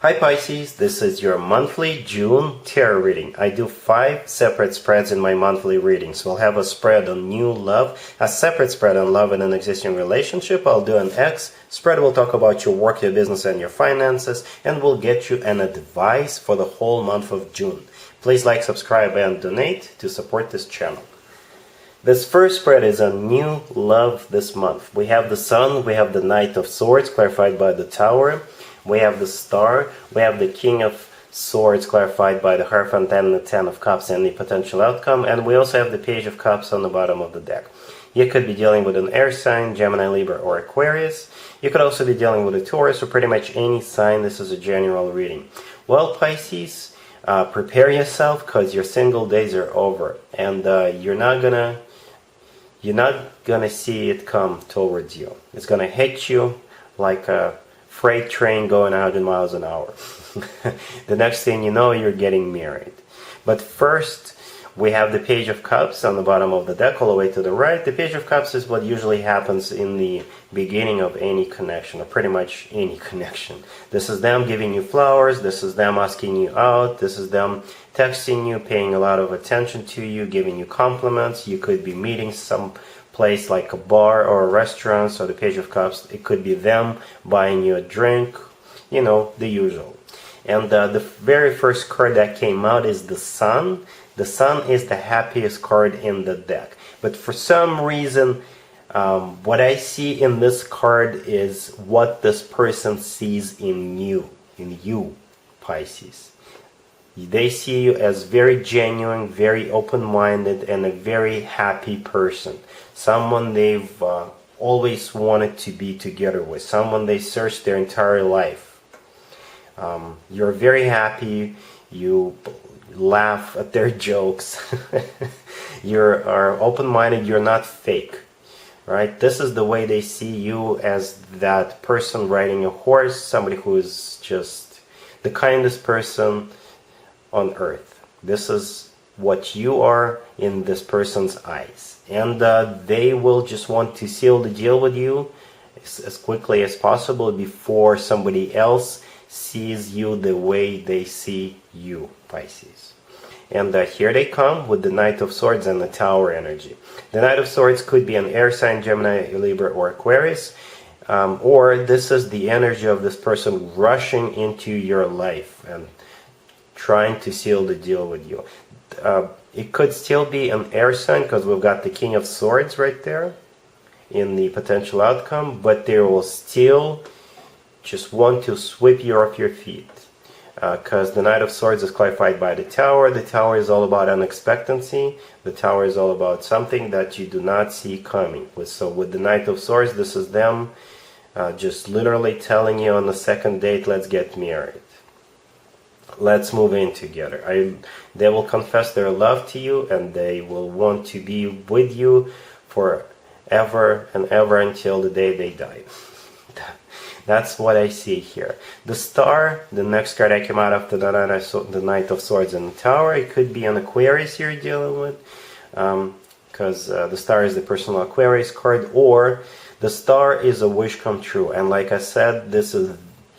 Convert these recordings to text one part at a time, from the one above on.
Hi Pisces, this is your monthly June tarot reading. I do 5 separate spreads in my monthly readings. We'll have a spread on new love, a separate spread on love in an existing relationship. I'll do an X spread. We'll talk about your work, your business, and your finances, and we'll get you an advice for the whole month of June. Please like, subscribe, and donate to support this channel. This first spread is on new love this month. We have the Sun, we have the Knight of Swords, clarified by the Tower. We have the Star, we have the King of Swords clarified by the Hierophant and the Ten of Cups and the potential outcome, and we also have the Page of Cups on the bottom of the deck. You could be dealing with an air sign, Gemini, Libra, or Aquarius. You could also be dealing with a Taurus or pretty much any sign. This is a general reading. Well, Pisces, prepare yourself because your single days are over, and you're not gonna see it come towards you. It's gonna hit you like a freight train going 100 miles an hour. The next thing you know, you're getting married. But first, we have the Page of Cups on the bottom of the deck all the way to the right. The Page of Cups is what usually happens in the beginning of any connection, or pretty much any connection. This is them giving you flowers, this is them asking you out, this is them texting you, paying a lot of attention to you, giving you compliments. You could be meeting some place like a bar or a restaurant, so the Page of Cups, it could be them buying you a drink, you know, the usual. And the very first card that came out is the Sun. The Sun is the happiest card in the deck. But for some reason, what I see in this card is what this person sees in you, Pisces. They see you as very genuine, very open-minded, and a very happy person. Someone they've always wanted to be together with. Someone they searched their entire life. You're very happy. You laugh at their jokes. You are open-minded. You're not fake. Right? This is the way they see you, as that person riding a horse. Somebody who is just the kindest person on earth. This is what you are in this person's eyes, and they will just want to seal the deal with you as quickly as possible before somebody else sees you the way they see you, Pisces. And here they come with the Knight of Swords and the Tower energy. The Knight of Swords could be an air sign, Gemini, Libra, or Aquarius, or this is the energy of this person rushing into your life and trying to seal the deal with you. It could still be an air sign because we've got the King of Swords right there in the potential outcome, but they will still just want to sweep you off your feet, because the Knight of Swords is clarified by the Tower. The Tower is all about unexpectancy. The Tower is all about something that you do not see coming. So with the Knight of Swords, this is them just literally telling you on the second date, let's get married. Let's move in together. They will confess their love to you, and they will want to be with you forever and ever until the day they die. That's what I see here. The Star, the next card I came out after the Knight of Swords and the Tower, it could be an Aquarius you're dealing with, because the Star is the personal Aquarius card, or the Star is a wish come true. And like I said,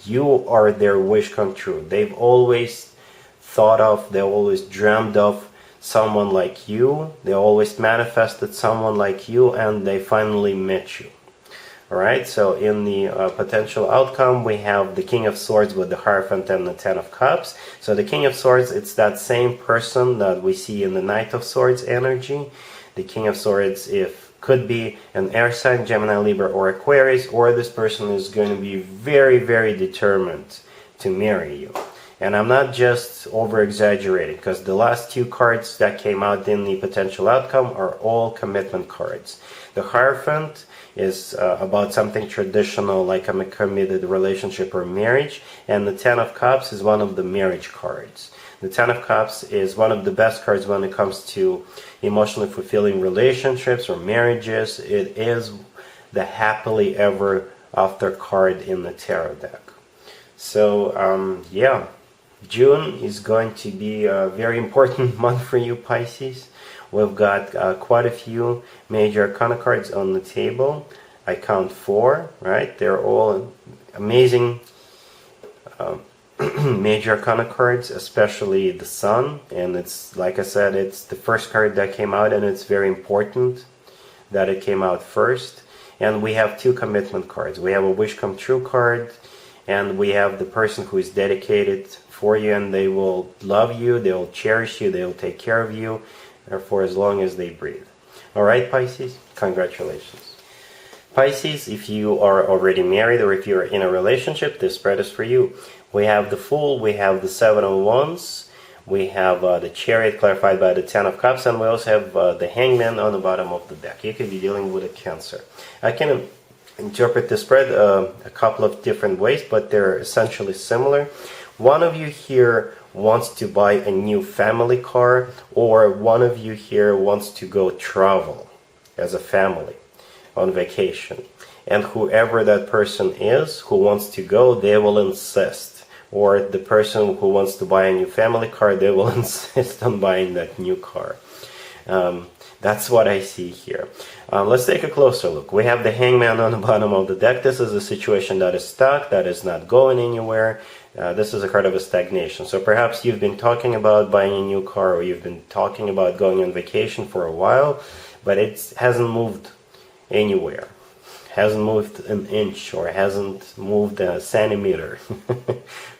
you are their wish come true. They've always thought of, they always dreamed of someone like you. They always manifested someone like you, and they finally met you. Alright, so in the potential outcome, we have the King of Swords with the Hierophant and the Ten of Cups. So the King of Swords, it's that same person that we see in the Knight of Swords energy. The King of Swords, could be an air sign, Gemini, Libra, or Aquarius, or this person is going to be very, very determined to marry you. And I'm not just over-exaggerating, because the last 2 cards that came out in the potential outcome are all commitment cards. The Hierophant is about something traditional, like a committed relationship or marriage, and the Ten of Cups is one of the marriage cards. The Ten of Cups is one of the best cards when it comes to emotionally fulfilling relationships or marriages. It is the happily ever after card in the tarot deck. So, yeah, June is going to be a very important month for you, Pisces. We've got quite a few major arcana cards on the table. I count 4, right? They're all amazing major arcana cards, especially the Sun, and it's, like I said, it's the first card that came out, and it's very important that it came out first. And we have two commitment cards. We have a wish come true card, and we have the person who is dedicated for you, and they will love you, they will cherish you, they will take care of you for as long as they breathe. Alright, Pisces, congratulations. Pisces, if you are already married or if you're in a relationship, this spread is for you. We have the Fool, we have the Seven of Wands, we have the Chariot clarified by the Ten of Cups, and we also have the Hangman on the bottom of the deck. You could be dealing with a Cancer. I can interpret the spread a couple of different ways, but they're essentially similar. One of you here wants to buy a new family car, or one of you here wants to go travel as a family on vacation. And whoever that person is who wants to go, they will insist. Or the person who wants to buy a new family car, they will insist on buying that new car. That's what I see here. Let's take a closer look. We have the Hangman on the bottom of the deck. This is a situation that is stuck, that is not going anywhere. This is a card of a stagnation. So perhaps you've been talking about buying a new car, or you've been talking about going on vacation for a while, but it hasn't moved anywhere. Hasn't moved an inch, or hasn't moved a centimeter.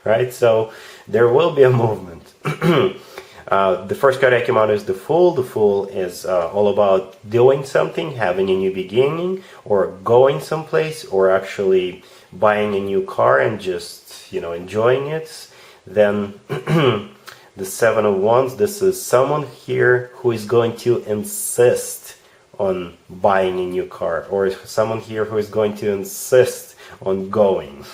Right? So there will be a movement. The first card that came out is the Fool. The Fool is all about doing something, having a new beginning, or going someplace, or actually buying a new car and just, enjoying it. Then the Seven of Wands, this is someone here who is going to insist on buying a new car, or someone here who is going to insist on going.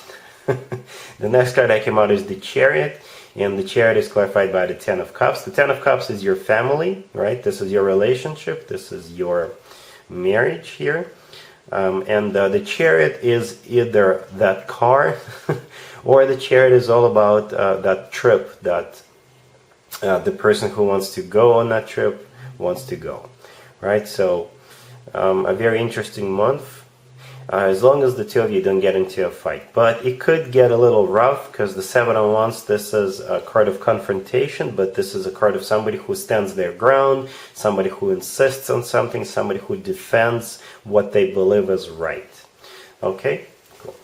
The next card that came out is the Chariot, and the Chariot is clarified by the Ten of Cups. The Ten of Cups is your family, right? This is your relationship, this is your marriage here. And the Chariot is either that car, or the Chariot is all about that trip that the person who wants to go on that trip wants to go, right? So a very interesting month, as long as the two of you don't get into a fight. But it could get a little rough, because the Seven of Wands, this is a card of confrontation, but this is a card of somebody who stands their ground, somebody who insists on something, somebody who defends what they believe is right. Okay? Cool.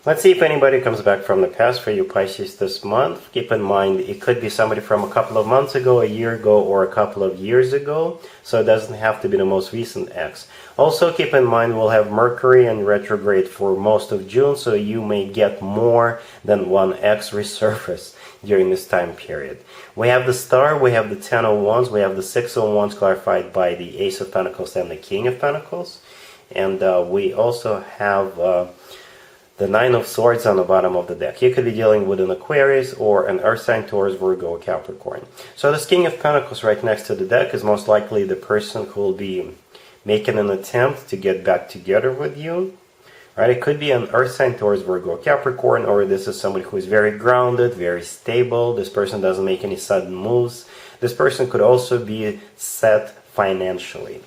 Let's see if anybody comes back from the past for you, Pisces, this month. Keep in mind, it could be somebody from a couple of months ago, a year ago, or a couple of years ago, so it doesn't have to be the most recent ex. Also, keep in mind, we'll have Mercury in retrograde for most of June, so you may get more than one ex resurface during this time period. We have the Star, we have the Ten of Wands, we have the Six of Wands clarified by the Ace of Pentacles and the King of Pentacles. And we also have the Nine of Swords on the bottom of the deck. You could be dealing with an Aquarius or an Earth sign, Taurus, Virgo, or Capricorn. So this King of Pentacles right next to the deck is most likely the person who will be making an attempt to get back together with you. Right? It could be an Earth sign, Taurus, Virgo, or Capricorn, or this is somebody who is very grounded, very stable. This person doesn't make any sudden moves. This person could also be set financially.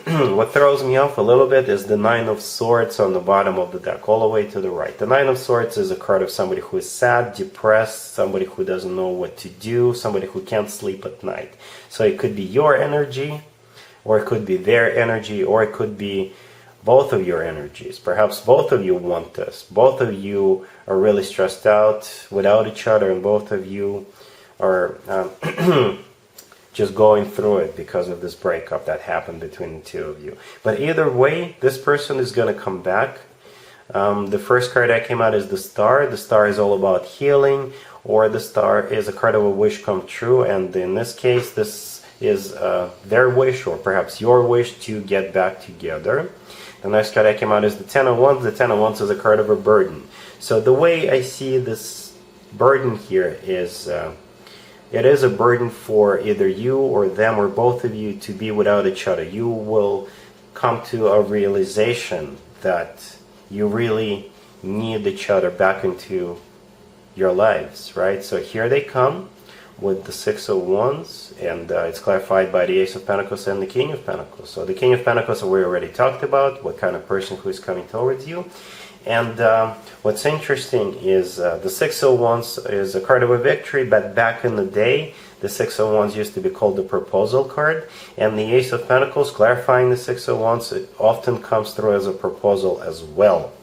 What throws me off a little bit is the Nine of Swords on the bottom of the deck, all the way to the right. The Nine of Swords is a card of somebody who is sad, depressed, somebody who doesn't know what to do, somebody who can't sleep at night. So it could be your energy, or it could be their energy, or it could be both of your energies. Perhaps both of you want this. Both of you are really stressed out without each other, and both of you are just going through it because of this breakup that happened between the two of you. But either way, this person is going to come back. The first card that came out is the Star. The Star is all about healing, or the Star is a card of a wish come true, and in this case, this is their wish, or perhaps your wish, to get back together. The next card that came out is the Ten of Wands. The Ten of Wands is a card of a burden. So the way I see this burden here is it is a burden for either you or them or both of you to be without each other. You will come to a realization that you really need each other back into your lives, right? So here they come with the Six of Wands, and it's clarified by the Ace of Pentacles and the King of Pentacles. So the King of Pentacles we already talked about, what kind of person who is coming towards you. And what's interesting is the Six of Wands is a card of a victory, but back in the day, the Six of Wands used to be called the proposal card, and the Ace of Pentacles, clarifying the Six of Wands, it often comes through as a proposal as well.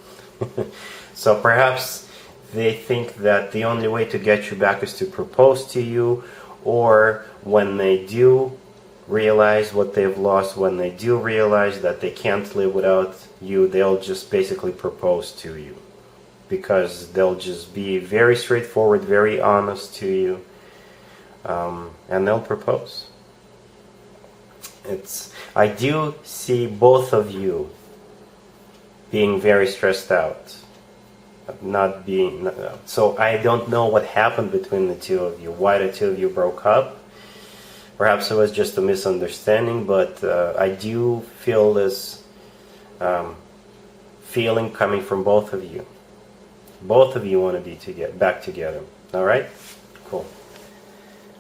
So perhaps they think that the only way to get you back is to propose to you, or when they do realize what they've lost, when they do realize that they can't live without you, they'll just basically propose to you, because they'll just be very straightforward, very honest to you, and they'll propose. I do see both of you being very stressed out, so I don't know what happened between the two of you, why the two of you broke up. Perhaps it was just a misunderstanding, but I do feel this feeling coming from both of you. Both of you want to be back together. Alright? Cool.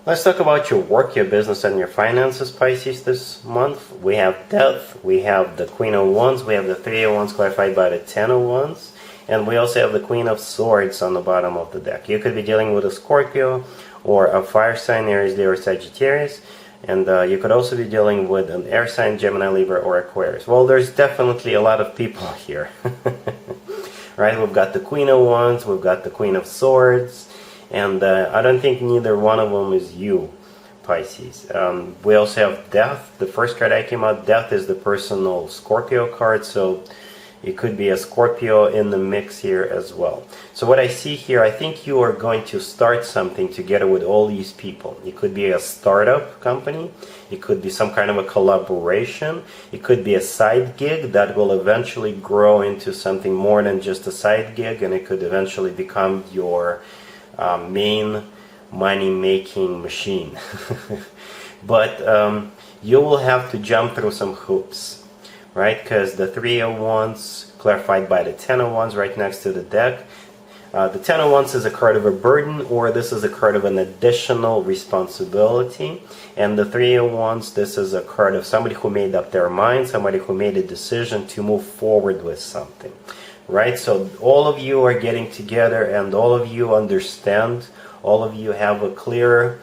Let's talk about your work, your business, and your finances, Pisces, this month. We have Death, we have the Queen of Wands, we have the Three of Wands clarified by the Ten of Wands, and we also have the Queen of Swords on the bottom of the deck. You could be dealing with a Scorpio, or a fire sign, Aries, Leo, or Sagittarius, and you could also be dealing with an air sign, Gemini, Libra, or Aquarius. Well, there's definitely a lot of people here. Right, we've got the Queen of Wands, we've got the Queen of Swords, and I don't think neither one of them is you, Pisces. We also have Death. The first card I came out, Death, is the personal Scorpio card, so it could be a Scorpio in the mix here as well. So what I see here, I think you are going to start something together with all these people. It could be a startup company. It could be some kind of a collaboration. It could be a side gig that will eventually grow into something more than just a side gig, and it could eventually become your main money-making machine. But you will have to jump through some hoops. Right, because the Three of Wands clarified by the Ten of Wands right next to the deck. The Ten of Wands is a card of a burden, or this is a card of an additional responsibility. And the Three of Wands, this is a card of somebody who made up their mind, somebody who made a decision to move forward with something. Right, so all of you are getting together, and all of you understand, all of you have a clear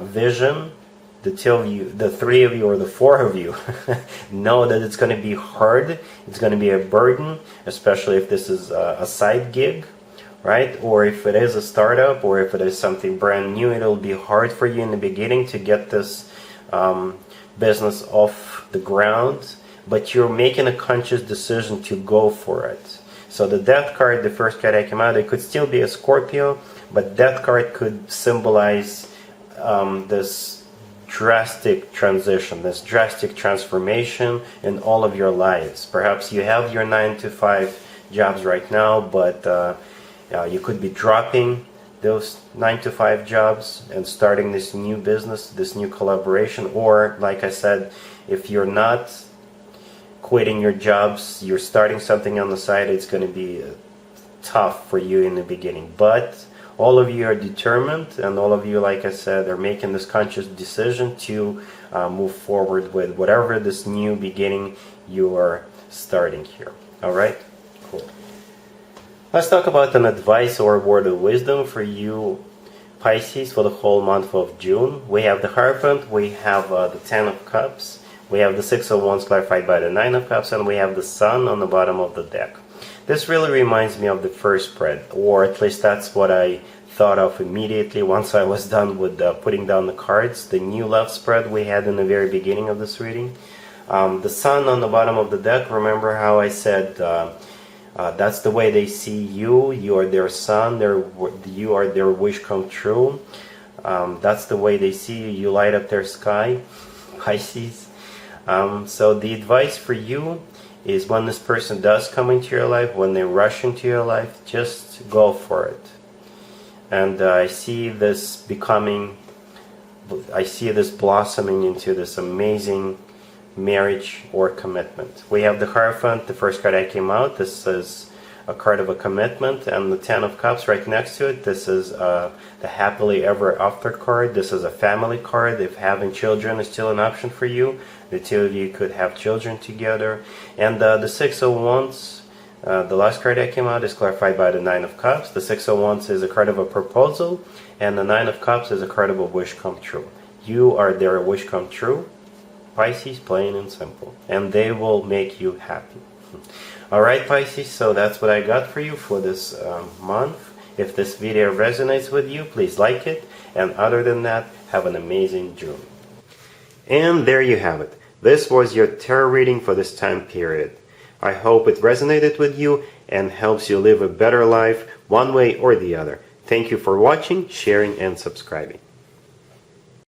vision. The two of you, the three of you, or the four of you know that it's going to be hard, it's going to be a burden, especially if this is a side gig, right? Or if it is a startup, or if it is something brand new, it'll be hard for you in the beginning to get this business off the ground, but you're making a conscious decision to go for it. So the Death card, the first card I came out, it could still be a Scorpio, but Death card could symbolize this drastic transition, this drastic transformation in all of your lives. Perhaps you have your 9-to-5 jobs right now, but you could be dropping those 9-to-5 jobs and starting this new business, this new collaboration. Or, like I said, if you're not quitting your jobs, you're starting something on the side, it's going to be tough for you in the beginning. But all of you are determined, and all of you, like I said, are making this conscious decision to move forward with whatever this new beginning you are starting here. Alright? Cool. Let's talk about an advice or word of wisdom for you, Pisces, for the whole month of June. We have the Hierophant, we have the Ten of Cups, we have the Six of Wands clarified by the Nine of Cups, and we have the Sun on the bottom of the deck. This really reminds me of the first spread, or at least that's what I thought of immediately once I was done with putting down the cards. The new love spread we had in the very beginning of this reading. The Sun on the bottom of the deck, remember how I said that's the way they see you. You are their sun, you are their wish come true. That's the way they see you. You light up their sky, Pisces. So the advice for you is, when this person does come into your life, when they rush into your life, just go for it. And I see this blossoming into this amazing marriage or commitment. We have the Hierophant, the first card I came out. This is a card of a commitment, and the Ten of Cups right next to it. This is the happily ever after card. This is a family card. If having children is still an option for you, the two of you could have children together. And the Six of Wands, The last card that came out is clarified by the Nine of Cups. The Six of Wands is a card of a proposal, and the Nine of Cups is a card of a wish come true. You are their wish come true, Pisces, plain and simple, and they will make you happy. Alright, Pisces, so that's what I got for you for this month. If this video resonates with you, please like it, and other than that, have an amazing June. And there you have it. This was your tarot reading for this time period. I hope it resonated with you and helps you live a better life one way or the other. Thank you for watching, sharing, and subscribing.